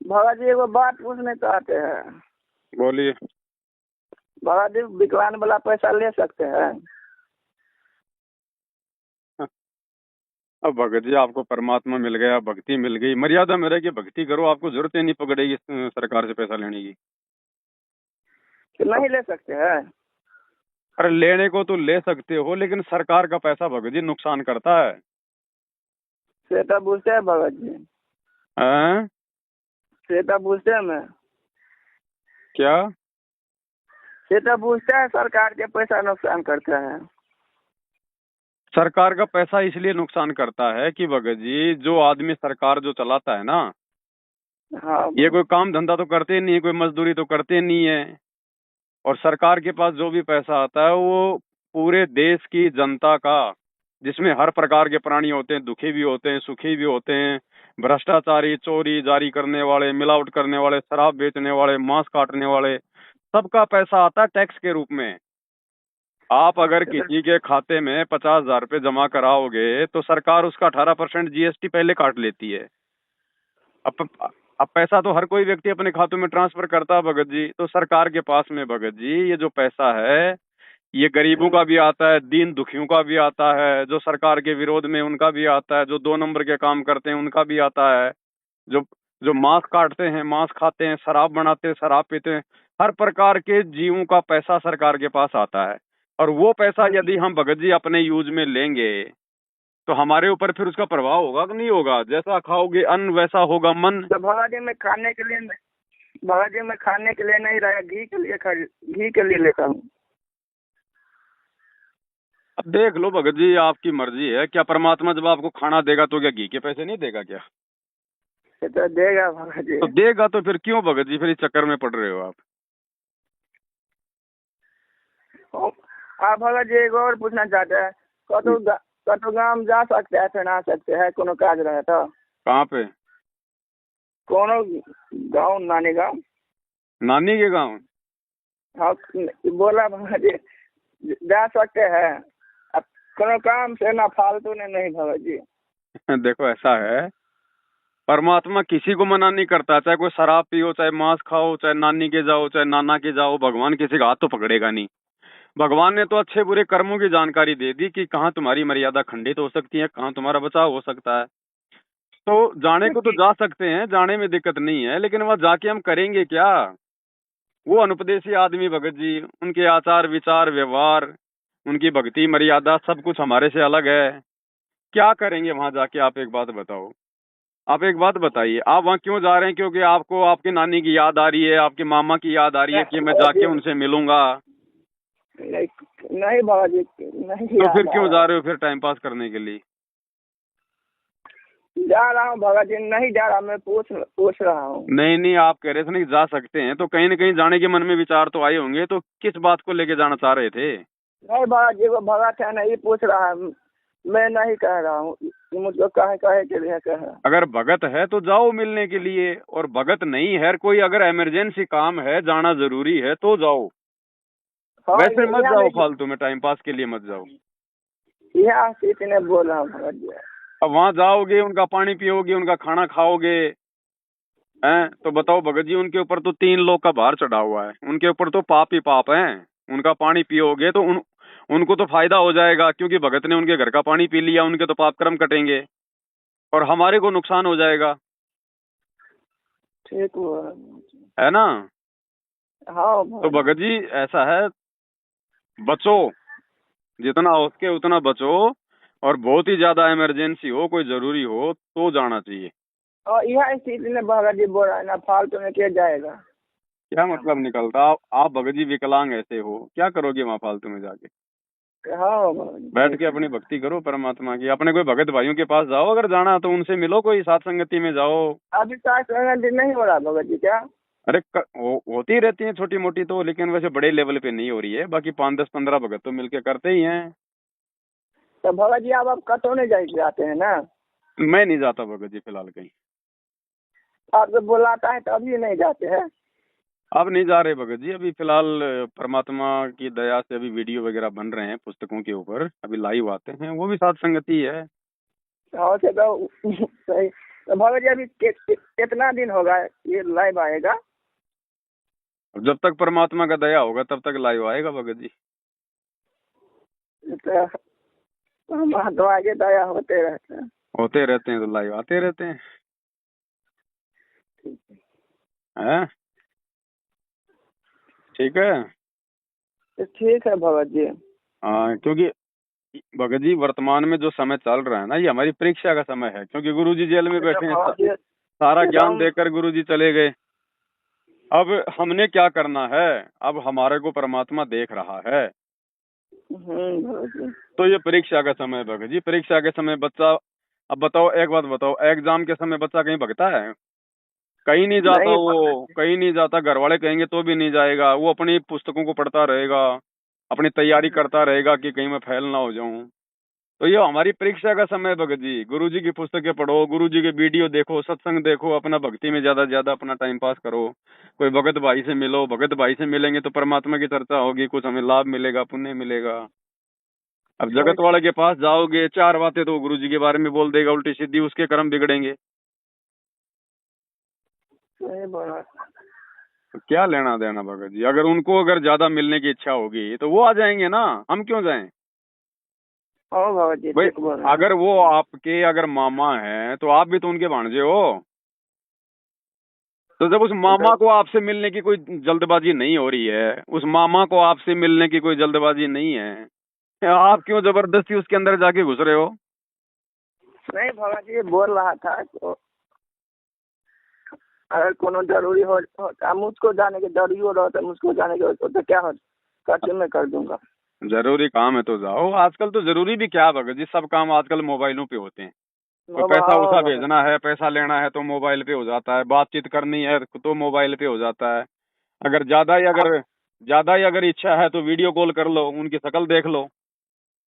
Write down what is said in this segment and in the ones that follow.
भगत जी एगो बात पूछने चाहते हैं। बोलिए। भगत जी विकलांग वाला पैसा ले सकते हैं? अब भगत जी आपको परमात्मा मिल गया, भक्ति मिल गई, मर्यादा में रह के भक्ति करो, आपको जरूरत ही नहीं पकड़ेगी सरकार से पैसा लेने की। कि नहीं ले सकते हैं? अरे लेने को तो ले सकते हो, लेकिन सरकार का पैसा भगत जी नुकसान करता है। सेटा पूछते हैं भगत जी, हैं? सेटा पूछते हैं मैं, क्या? सेटा पूछते हैं सरकार के पैसा नुकसान करते हैं। सरकार का पैसा इसलिए नुकसान करता है कि भगत जी जो आदमी सरकार जो चलाता है ना, हाँ ये कोई काम धंधा तो करते नहीं है, कोई मजदूरी तो करते नहीं है। और सरकार के पास जो भी पैसा आता है वो पूरे देश की जनता का, जिसमें हर प्रकार के प्राणी होते हैं, दुखी भी होते हैं, सुखी भी होते हैं, भ्रष्टाचारी, चोरी जारी करने वाले, मिलावट करने वाले, शराब बेचने वाले, मांस काटने वाले, सबका पैसा आता है टैक्स के रूप में। आप अगर किसी के खाते में 50,000 रुपये जमा कराओगे तो सरकार उसका 18% GST पहले काट लेती है। अब अब पैसा तो हर कोई व्यक्ति अपने खातों में ट्रांसफर करता है भगत जी, तो सरकार के पास में भगत जी ये जो पैसा है ये गरीबों का भी आता है, दीन दुखियों का भी आता है, जो सरकार के विरोध में उनका भी आता है, जो 2 नंबर के काम करते हैं उनका भी आता है, जो जो मांस काटते हैं, मांस खाते हैं, शराब बनाते हैं, शराब पीते हैं, हर प्रकार के जीवों का पैसा सरकार के पास आता है। और वो पैसा यदि हम भगत जी अपने यूज में लेंगे तो हमारे ऊपर फिर उसका प्रभाव होगा कि नहीं होगा? जैसा खाओगे अन्न वैसा होगा मन। तो भगत जी मैं खाने के लिए, भगत जी मैं खाने के लिए नहीं रहा, घी के लिए घी के लिए लेता हूँ। अब देख लो भगत जी, आपकी मर्जी है। क्या परमात्मा जब आपको खाना देगा तो क्या घी के पैसे नहीं देगा क्या? ये तो देगा भगत जी। तो देगा तो फिर क्यों भगत जी फिर इस चक्कर में पड़ रहे हो आप? आप भगत जी एक और पूछना चाहते हैं, कतो गांव जा सकते हैं फिर आ सकते हैं कोनो काज रहे तो? कहाँ पे? कोनो गांव, नानी गांव। नानी के गांव? हाँ बोला भगत जी जा सकते हैं, अब कोनो काम से ना फालतू ने नहीं भगत जी। देखो ऐसा है, परमात्मा किसी को मना नहीं करता, चाहे कोई शराब पियो, चाहे मांस खाओ, चाहे नानी के जाओ, चाहे नाना के जाओ, भगवान किसी का हाथ तो पकड़ेगा नहीं। भगवान ने तो अच्छे बुरे कर्मों की जानकारी दे दी कि कहाँ तुम्हारी मर्यादा खंडित हो सकती है, कहाँ तुम्हारा बचाव हो सकता है। तो जाने को तो जा सकते हैं, जाने में दिक्कत नहीं है, लेकिन वहां जाके हम करेंगे क्या? वो अनुपदेशी आदमी भगत जी, उनके आचार विचार व्यवहार, उनकी भक्ति मर्यादा सब कुछ हमारे से अलग है। क्या करेंगे वहां जाके? आप एक बात बताओ, आप एक बात बताइए, आप वहाँ क्यों जा रहे हैं? क्योंकि आपको आपकी नानी की याद आ रही है, आपके मामा की याद आ रही है कि मैं जाके उनसे मिलूंगा? नहीं नहीं भगत जी नहीं तो फिर याद आ क्यों रहा जा है। रहे हो फिर टाइम पास करने के लिए? जा रहा हूँ भगत जी, नहीं जा रहा, मैं पूछ रहा हूँ। नहीं नहीं, आप कह रहे थे ना कि जा सकते हैं, तो कहीं ना कहीं जाने के मन में विचार तो आए होंगे, तो किस बात को लेके जाना चाह रहे थे? नहीं भगत जी, वो भगत है नहीं पूछ रहा है, मैं नहीं कह रहा हूँ, मुझको कहे के लिए कहे। अगर भगत है तो जाओ मिलने के लिए, और भगत नहीं है, कोर अगर इमरजेंसी काम है, जाना जरूरी है तो जाओ। हाँ वैसे मत यहाँ जाओ, नहीं, फालतू में टाइम पास के लिए मत जाओ। यहाँ किसी ने बोला भगत जी। अब वहां जाओगे, उनका पानी पियोगे, उनका खाना खाओगे, हैं, तो बताओ भगत जी, उनके ऊपर तो 3 लोग का भार चढ़ा हुआ है, उनके ऊपर तो पाप ही पाप है। उनका पानी पियोगे तो उनको तो फायदा हो जाएगा, क्योंकि भगत ने उनके घर का पानी पी लिया, उनके तो पाप कर्म कटेंगे, और हमारे को नुकसान हो जाएगा, ठीक हुआ है ना? हाँ तो भगत जी ऐसा है, बचो, जितना हो सके उतना बचो, और बहुत ही ज्यादा इमरजेंसी हो, कोई जरूरी हो तो जाना चाहिए। और यह स्थिति ने भगत जी बोला है ना, फालतू में किया जाएगा। क्या मतलब निकलता? आप भगत जी विकलांग ऐसे हो, क्या करोगे वहां फालतू में जाके? हाँ भगत जी, बैठ के अपनी भक्ति करो परमात्मा की, अपने कोई भगत भाइयों के पास जाओ, अगर जाना तो उनसे मिलो, कोई साथ संगति में जाओ। अभी तक नहीं हो रहा भगत जी क्या? अरे होती रहती है छोटी मोटी तो, लेकिन वैसे बड़े लेवल पे नहीं हो रही है। बाकी 5, 10, 15 भगत तो मिलके करते ही हैं। तो भगत जी आप कतौ नहीं जाते हैं ना? मैं नहीं जाता भगत जी फिलहाल कहीं। आप जब बुलाता है तभी नहीं जाते हैं? अब नहीं जा रहे भगत जी, अभी फिलहाल परमात्मा की दया से अभी वीडियो वगैरह बन रहे हैं पुस्तकों के ऊपर, अभी लाइव आते हैं, वो भी साथ संगति है। हाँ से तो सही तो भगत जी अभी कितना दिन होगा ये लाइव आएगा? जब तक परमात्मा का दया होगा तब तक लाइव आएगा भगत जी। तो हम तो आगे दया होते रहते हैं। तो लाइव आते रहते हैं। हैं? ठीक है। तो ठीक है भगत जी। हाँ, क्योंकि भगत जी वर्तमान में जो समय चल रहा है ना, ये हमारी परीक्षा का समय है, क्योंकि गुरुजी जेल में बैठे हैं, भगत जी सारा ये तो ज्ञान देकर गुरुजी चले गए। अब हमने क्या करना है? अब हमारे को परमात्मा देख रहा है। भगत जी। तो ये परीक्षा का समय है भगत जी। परीक्षा के समय बच्चा, अब बताओ एक बात बताओ, एग्जाम के समय बच्चा कहीं भगता है? कहीं नहीं जाता नहीं वो, कहीं नहीं जाता। घर वाले कहेंगे तो भी नहीं जाएगा, वो अपनी पुस्तकों को पढ़ता रहेगा, अपनी तैयारी करता रहेगा कि कहीं मैं फेल ना हो जाऊं। तो ये हमारी परीक्षा का समय है भगत जी। गुरुजी की पुस्तकें पढ़ो, गुरुजी के वीडियो देखो, सत्संग देखो, अपना भक्ति में ज्यादा से ज्यादा अपना टाइम पास करो। कोई भगत भाई से मिलो, भगत भाई से मिलेंगे तो परमात्मा की चर्चा होगी, कुछ हमें लाभ मिलेगा, पुण्य मिलेगा। अब जगत वाले के पास जाओगे, चार बातें तो गुरुजी के बारे में बोल देगा उल्टी सीधी, उसके कर्म बिगड़ेंगे। सही बोला। तो क्या लेना देना भगत जी? अगर ज्यादा मिलने की इच्छा होगी तो वो आ जाएंगे ना, हम क्यों जाएं? ओ भगत जी भाई ठीक बोल रहे हैं। अगर वो आपके अगर मामा हैं तो आप भी तो उनके भांजे हो। तो जब उस मामा को आपसे मिलने की कोई जल्दबाजी नहीं हो रही है, उस मामा को आपसे मिलने की कोई जल्दबाजी नहीं है, आप क्यों जबरदस्ती उसके अंदर जाके घुस रहे हो? नहीं भगत जी बोल रहा था तो अगर कोनो जरूरी होता मुझको जाने के जरूरी हो रहा था, मुझको जाने के तो क्या हो करके मैं कर दूंगा। जरूरी काम है तो जाओ। आजकल तो जरूरी भी क्या भगत जी, सब काम आजकल मोबाइलों पे होते हैं। कोई पैसा उसा भेजना है, पैसा लेना है तो मोबाइल पे हो जाता है, बातचीत करनी है तो मोबाइल पे हो जाता है। अगर ज्यादा ही अगर इच्छा है तो वीडियो कॉल कर लो, उनकी शक्ल देख लो।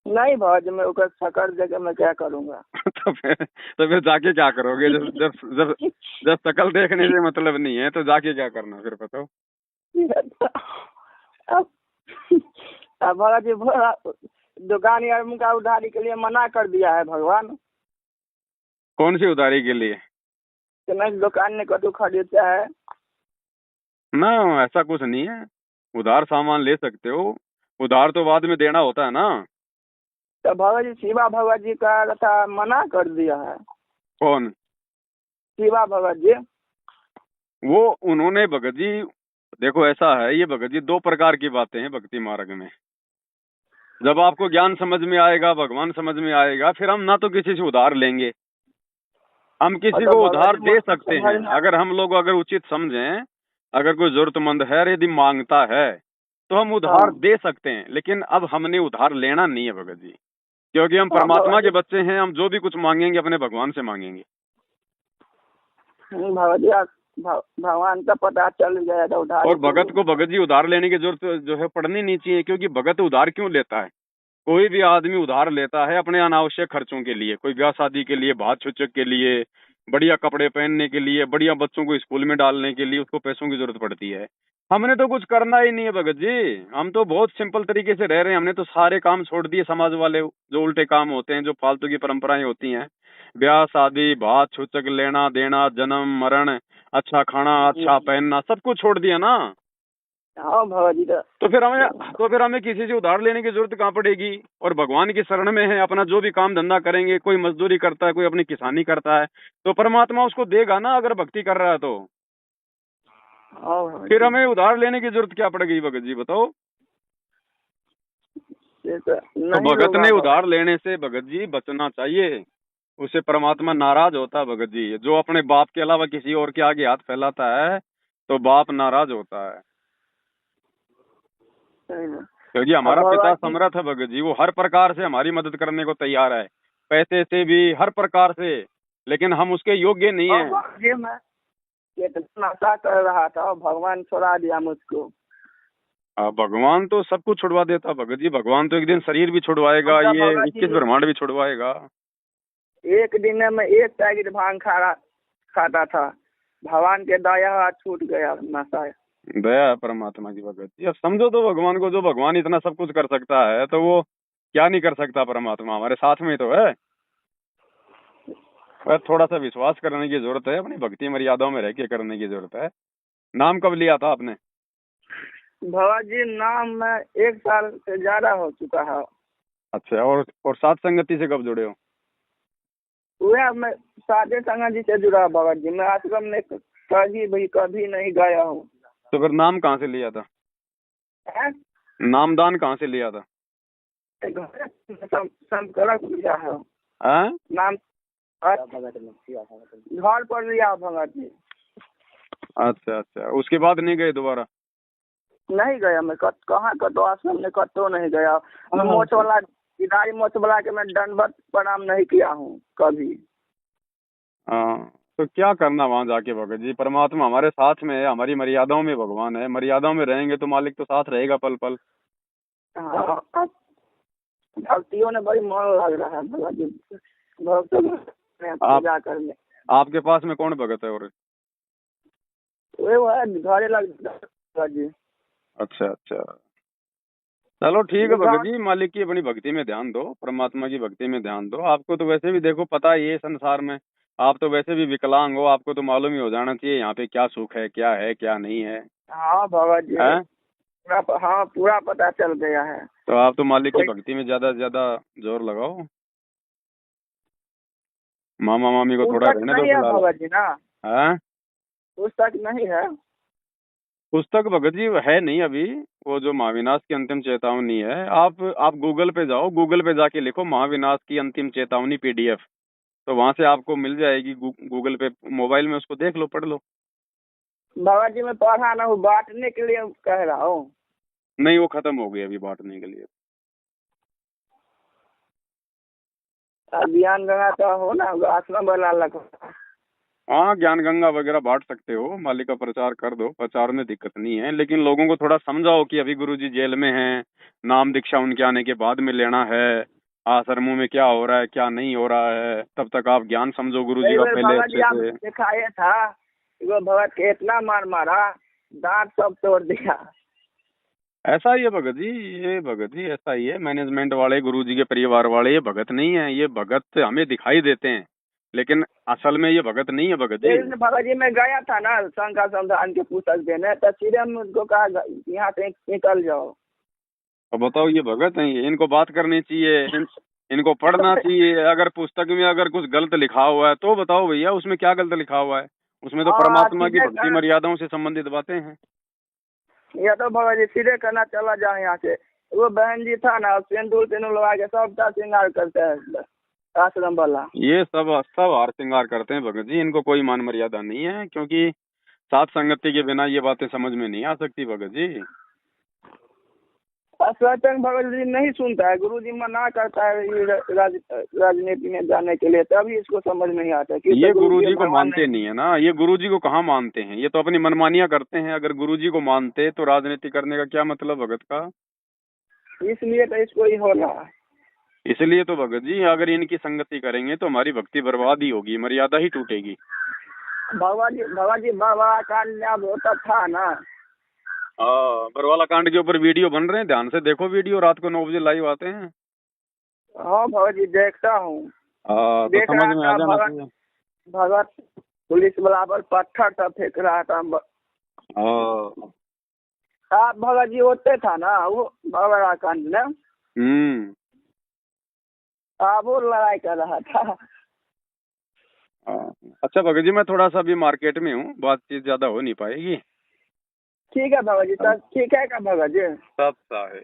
नहीं भाज मैं उसका शक्ल देके मैं क्या करूंगा? तो फिर जाके क्या करोगे? जब जब जब जब शक्ल देखने से मतलब नहीं है तो जाके क्या करना फिर बताओ? अब अब भगत जी बोला दुकान यार उनका उधारी के लिए मना कर दिया है भगवान। कौन सी उधारी के लिए? कि नहीं दुकान ने कदू खरीदता है। ना, ऐसा कुछ नहीं है। उधार सामान ले सकते हो, उधार तो बाद में देना होता है ना। तो भगत जी शिवा भगत जी का था मना कर दिया है। कौन? शिवा भगत जी। वो उन्होंने भगत जी, देखो ऐसा है, ये भगत जी दो प्रकार की बातें हैं भक्ति मार्ग में। जब आपको ज्ञान समझ में आएगा, भगवान समझ में आएगा, फिर हम ना तो किसी से उधार लेंगे, हम किसी को उधार दे सकते हैं। अगर हम लोग अगर उचित समझें, अगर कोई जरूरतमंद है, यदि मांगता है तो हम उधार दे सकते हैं, लेकिन अब हमने उधार लेना नहीं है भगत जी, क्योंकि हम परमात्मा के बच्चे हैं। हम जो भी कुछ मांगेंगे अपने भगवान से मांगेंगे। भगत जी भगवान का पता चल गया था उधार। और भगत को भगत जी उधार लेने की जरूरत जो है पड़नी नहीं चाहिए, क्योंकि भगत उधार क्यों लेता है? कोई भी आदमी उधार लेता है अपने अनावश्यक खर्चों के लिए, कोई ब्याह शादी के लिए, भात छुचक के लिए, बढ़िया कपड़े पहनने के लिए, बढ़िया बच्चों को स्कूल में डालने के लिए उसको पैसों की जरूरत पड़ती है। हमने तो कुछ करना ही नहीं है भगत जी, हम तो बहुत सिंपल तरीके से रह रहे हैं। हमने तो सारे काम छोड़ दिए, समाज वाले जो उल्टे काम होते हैं, जो फालतू की परंपराएं होती हैं, ब्याह शादी, भात छुचक, लेना देना, जन्म मरण, अच्छा खाना, अच्छा पहनना, सब कुछ छोड़ दिया ना। हाँ भगत जी तो फिर हमें किसी से उधार लेने की जरूरत कहाँ पड़ेगी? और भगवान की शरण में है, अपना जो भी काम धंधा करेंगे, कोई मजदूरी करता है, कोई अपनी किसानी करता है, तो परमात्मा उसको देगा ना, अगर भक्ति कर रहा है तो। फिर हमें उधार लेने की जरूरत क्या पड़ेगी भगत जी बताओ? तो भगत ने उधार लेने से भगत जी बचना चाहिए, उससे परमात्मा नाराज होता है भगत जी। जो अपने बाप के अलावा किसी और के आगे हाथ फैलाता है तो बाप नाराज होता है। क्योंकि हमारा पिता समर्थ है भगत जी, वो हर प्रकार से हमारी मदद करने को तैयार है, पैसे से भी, हर प्रकार से, लेकिन हम उसके योग्य नहीं है। मैं नशा कर रहा था, भगवान छुड़ा दिया मुझको। भगवान तो सब कुछ छुड़वा देता भगत जी। भगवान तो एक दिन शरीर भी छुड़वाएगा, ये 21 ब्रह्मांड भी छुड़वाएगा। एक दिन में 1 पैकेट भांग खाता था, भगवान के दया छूट गया नशा। दया है परमात्मा की भगत जी। अब समझो तो भगवान को, जो भगवान इतना सब कुछ कर सकता है तो वो क्या नहीं कर सकता? परमात्मा हमारे साथ में तो है। बस थोड़ा सा विश्वास करने की जरूरत है, अपनी भक्ति मर्यादाओं में रह के करने की जरूरत है। नाम कब लिया था आपने? बाबा जी नाम में 1 साल से ज्यादा हो चुका है। अच्छा, और सात संगति से कब जुड़े हो? वह मैं साधे संगत जी से जुड़ा बाबा जी। मैं आश्रम में कभी नहीं गया हूँ। तो फिर नाम कहाँ से लिया था? हैं? नामदान कहाँ से लिया था? संकलक लिया है हाँ? नाम। घर पर लिया भगत जी। अच्छा अच्छा, उसके बाद नहीं गए दोबारा? नहीं गया मैं कहाँ तो आश्रम में कतो नहीं गया। मैं मोच वाला किनारी मोच वाला के मैं दंडवत प्रणाम नहीं किया हूँ कभी। हाँ, तो क्या करना वहां जाके भगत जी? परमात्मा हमारे साथ में है, हमारी मर्यादाओं में भगवान है। मर्यादाओं में रहेंगे तो मालिक तो साथ रहेगा पल पल। हाँ, भक्तियों ने बड़ी मन लग रहा है भगत जी। भक्तों में पूजा करने। आपके पास में कौन भगत है? और वो है घरे लग भगत जी। अच्छा अच्छा, चलो ठीक है भगत जी। मालिक की अपनी भक्ति में ध्यान दो, परमात्मा की भक्ति में ध्यान दो। आपको तो वैसे भी देखो पता ही है संसार में, आप तो वैसे भी विकलांग हो, आपको तो मालूम ही हो जाना चाहिए यहाँ पे क्या सुख है, क्या नहीं है। हाँ भगत जी, पूरा पता चल गया है। तो आप तो मालिक की भक्ति में ज्यादा से ज्यादा जोर लगाओ। मामा मामी को थोड़ा रहने दो फिलहाल। भगत जी ना हाँ, पुस्तक नहीं है। पुस्तक भगत जी है नहीं अभी। वो जो महाविनाश की अंतिम चेतावनी है, आप गूगल पे जाओ, गूगल पे जाके लिखो महाविनाश की अंतिम चेतावनी PDF, तो वहां से आपको मिल जाएगी। गूगल पे मोबाइल में उसको देख लो, पढ़ लो। बाबा जी मैं पढ़ा ना हूँ, बांटने के लिए कह रहा हूँ। नहीं, वो खत्म हो गई अभी बांटने के लिए। ज्ञान गंगा तो हो ना, आश्रम बना लगा। हाँ, ज्ञान गंगा वगैरह बांट सकते हो, मालिक का प्रचार कर दो, प्रचार में दिक्कत नहीं है। लेकिन लोगों को थोड़ा समझाओ कि अभी गुरुजी जेल में हैं, नाम दीक्षा उनके आने के बाद में लेना है, आश्रमों में क्या हो रहा है क्या नहीं हो रहा है, तब तक आप ज्ञान समझो गुरुजी का पहले अच्छे से। सिखाया था वो भगत के इतना मार मारा, दांत सब तोड़ दिया। ऐसा ही है भगत जी, ये भगत जी ऐसा ही है। मैनेजमेंट वाले, गुरुजी के परिवार वाले, ये भगत नहीं है। ये भगत हमें दिखाई देते हैं, लेकिन असल में ये भगत नहीं है भगत जी। भगत जी मैं गया था ना शंकर संधान के पुस्तक देने, तो सीधे मुझको कहा यहाँ से निकल जाओ। अब बताओ, ये भगत हैं, इनको बात करनी चाहिए, इनको पढ़ना चाहिए। अगर पुस्तक में अगर कुछ गलत लिखा हुआ है तो बताओ भैया, उसमें क्या गलत लिखा हुआ है? उसमें तो परमात्मा की भक्ति मर्यादाओं से संबंधित बातें हैं। ये तो भगत जी सीधे करना चला जाए यहाँ से। वो बहन जी था ना, सिंदूर लगा के सबका श्रृंगार करते हैं आश्रम वाला। ये सब हार श्रृंगार करते हैं भगत जी, इनको कोई मान मर्यादा नहीं है, क्योंकि साथ संगति के बिना ये बातें समझ में नहीं आ सकती भगत जी। सत्संग भगत जी नहीं सुनता है, गुरु जी मना करता है राजनीति में जाने के लिए, तभी इसको समझ नहीं आता कि ये गुरु जी को मानते नहीं है ना। ये गुरु जी को कहाँ मानते हैं, ये तो अपनी मनमानियां करते हैं। अगर गुरु जी को मानते तो राजनीति करने का क्या मतलब भगत का? इसलिए तो इसको ही हो रहा है। इसलिए तो भगत जी, अगर इनकी संगति करेंगे तो हमारी भक्ति बर्बाद ही होगी, मर्यादा ही टूटेगी। भगवान जी बाबा कांड होता था ना। हाँ, बरवाला कांड के ऊपर वीडियो बन रहे हैं, ध्यान से देखो वीडियो, रात को 9 बजे लाइव आते हैं। हाँ भगत जी देखता हूँ। तो समझ में आ जाना चाहिए। भगत पुलिस वाला पर पत्थर सब फेंक रहा था। आप भगत जी होते था ना वो बरवाला कांड में। वो लड़ाई कर रहा था। अच्छा भगत जी, मैं थोड़ा सा अभी मार्केट में हूँ, बातचीत ज्यादा हो नहीं पाएगी। ठीक है भगत जी, ठीक है क्या भगत जी? सब है।